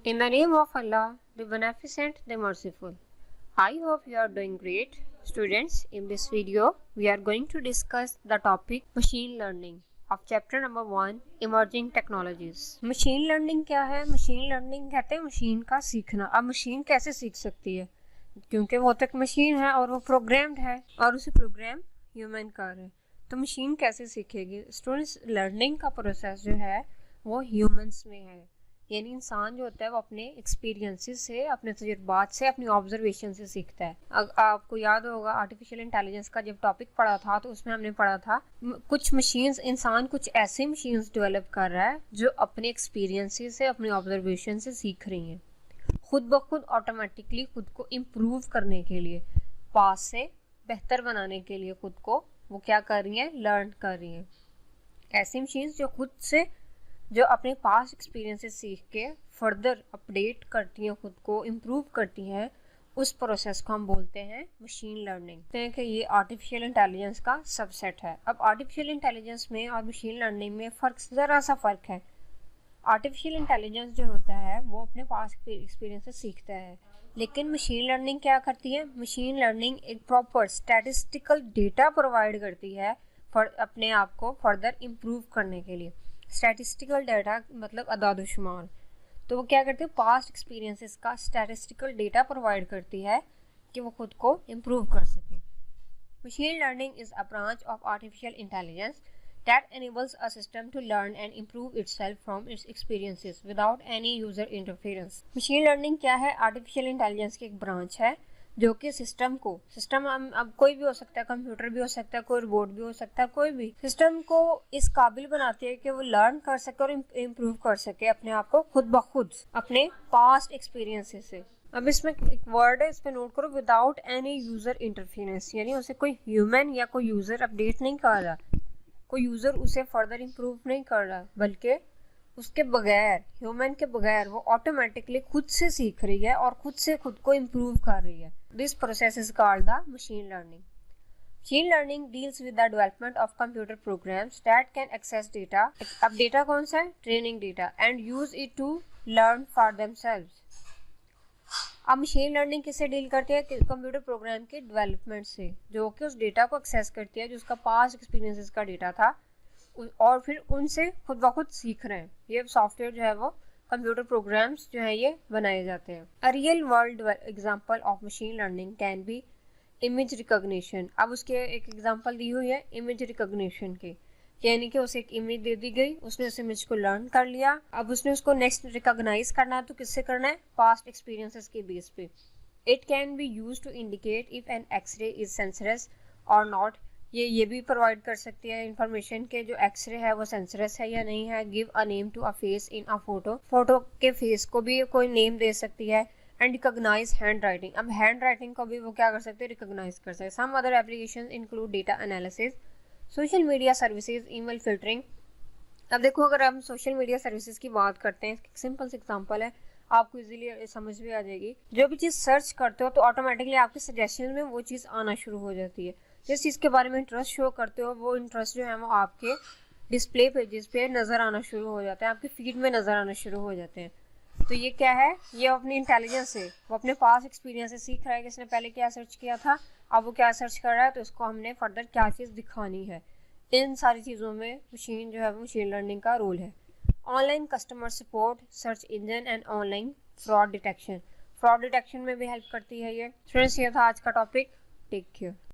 In the name of Allah, the Beneficent, the Merciful. I hope you are doing great. Students, in this video, we are going to discuss the topic Machine Learning of chapter number 1, Emerging Technologies. Machine Learning क्या है? Machine Learning कहते हैं machine का सीखना. अब machine कैसे सीख सकती है? क्योंकि वो तक मशीन है और वो प्रोग्राम्ड है और उसे प्रोग्राम ह्यूमन कर रहे हैं, तो मशीन कैसे सीखेगी? स्टूडेंट्स, लर्निंग का प्रोसेस जो है वो ह्यूमंस में है, यानी इंसान जो होता है वो अपने एक्सपीरियंसेस से, अपने तजुर्बात से, अपनी ऑब्जर्वेशन से सीखता है. आपको याद होगा आर्टिफिशियल इंटेलिजेंस का जब टॉपिक पढ़ा था तो उसमें हमने पढ़ा था कुछ मशीन्स, इंसान कुछ ऐसे मशीन्स डेवलप कर रहा है जो अपने एक्सपीरियंसेस से, अपनी ऑब्जर्वेशन से सीख रही हैं, खुद ब खुद ऑटोमेटिकली खुद को इम्प्रूव करने के लिए, पास से बेहतर बनाने के लिए खुद को वो क्या कर रही हैं? लर्न कर रही हैं. ऐसी मशीन्स जो खुद से, जो अपने पास एक्सपीरियंस से सीख के फर्दर अपडेट करती हैं, खुद को इम्प्रूव करती हैं, उस प्रोसेस को हम बोलते हैं मशीन लर्निंग. कहते हैं कि ये आर्टिफिशियल इंटेलिजेंस का सबसेट है. अब आर्टिफिशियल इंटेलिजेंस में और मशीन लर्निंग में ज़रा सा फ़र्क है. आर्टिफिशियल इंटेलिजेंस जो होता है वो अपने पास एक्सपीरियंस से सीखता है, लेकिन मशीन लर्निंग क्या करती है? मशीन लर्निंग एक प्रॉपर स्टैटिस्टिकल डेटा प्रोवाइड करती है अपने आप को फर्दर इम्प्रूव करने के लिए. स्टैटिस्टिकल डाटा मतलब अदाद-ओ-शुमार. तो वो क्या करती है? पास्ट एक्सपीरियंसेस का स्टैटिस्टिकल डेटा प्रोवाइड करती है कि वो खुद को इम्प्रूव कर सके. Machine learning is a branch of artificial intelligence that enables a system to learn and improve itself from its experiences without any user interference. Machine learning क्या है? आर्टिफिशियल इंटेलिजेंस की एक ब्रांच है जो कि सिस्टम अब कोई भी हो सकता है, कंप्यूटर भी हो सकता है, कोई रोबोट भी हो सकता है, कोई भी सिस्टम को इस काबिल बनाती है कि वो लर्न कर सके और इम्प्रूव कर सके अपने आप को खुद ब खुद अपने पास्ट एक्सपीरियंसेस से. अब इसमें एक वर्ड है, इस पर नोट करो, विदाउट एनी यूजर इंटरफेरेंस, यानी उसे कोई ह्यूमन या कोई यूजर अपडेट नहीं कर रहा, कोई यूज़र उसे फर्दर इम्प्रूव नहीं कर रहा, बल्कि उसके बगैर, ह्यूमन के बगैर वो ऑटोमेटिकली खुद से सीख रही है और खुद से खुद को इम्प्रूव कर रही है. This process is called the machine learning. Machine learning deals with the development of computer programs that can access data. अब डेटा कौन सा है? Training data. And use it to learn for themselves. अब machine learning किससे deal करती है? Computer program के development से, जो कि उस डेटा को एक्सेस करती है जो उसका पास्ट एक्सपीरियंसेस का डेटा था, और फिर उनसे खुद ब खुद सीख रहे हैं. ये सॉफ्टवेयर जो है वो कंप्यूटर प्रोग्राम्स जो है ये बनाए जाते हैं. A real world example of machine learning can be image recognition. अब उसके एक एग्जांपल दी हुई है इमेज रिकॉग्निशन की, यानी कि उसे एक इमेज दे दी गई, उसने उस इमेज को लर्न कर लिया, अब उसने उसको नेक्स्ट रिकॉग्नाइज करना है, तो किससे करना है? पास्ट एक्सपीरियंसेस के बेस पे. It can be use to indicate if an x-ray is cancerous और नॉट. ये भी प्रोवाइड कर सकती है इंफॉर्मेशन के जो एक्सरे है वो सेंसरस है या नहीं है. Give a name to a face in a photo. Photo के फेस को भी कोई नेम दे सकती है. And recognise handwriting. अब हैंड राइटिंग को भी वो क्या कर सकते हैं? रिकॉग्नाइज कर सकते हैं. Some other application include data analysis, social media services, email filtering. अब देखो, अगर हम सोशल मीडिया सर्विसेज की बात करते हैं, सिंपल सी एग्जांपल है, आपको इजीली समझ भी आ जाएगी. जो भी चीज़ सर्च करते हो तो ऑटोमेटिकली आपके सजेशन में वो चीज़ आना शुरू हो जाती है. जिस चीज़ के बारे में इंटरेस्ट शो करते हो वो इंटरेस्ट जो है वो आपके डिस्प्ले पेजेस पे नज़र आना शुरू हो जाते हैं, आपके फीड में नज़र आना शुरू हो जाते हैं. तो ये क्या है? ये अपनी इंटेलिजेंस से, वो अपने पास एक्सपीरियंस से सीख रहा है कि इसने पहले क्या सर्च किया था, अब वो क्या सर्च कर रहा है, तो उसको हमने फर्दर क्या चीज़ दिखानी है. इन सारी चीज़ों में मशीन जो है वो मशीन लर्निंग का रोल है. Online customer support, search engine and online fraud detection. Fraud detection में भी हेल्प करती है ये. फ्रेंड्स, ये था आज का टॉपिक. Take care.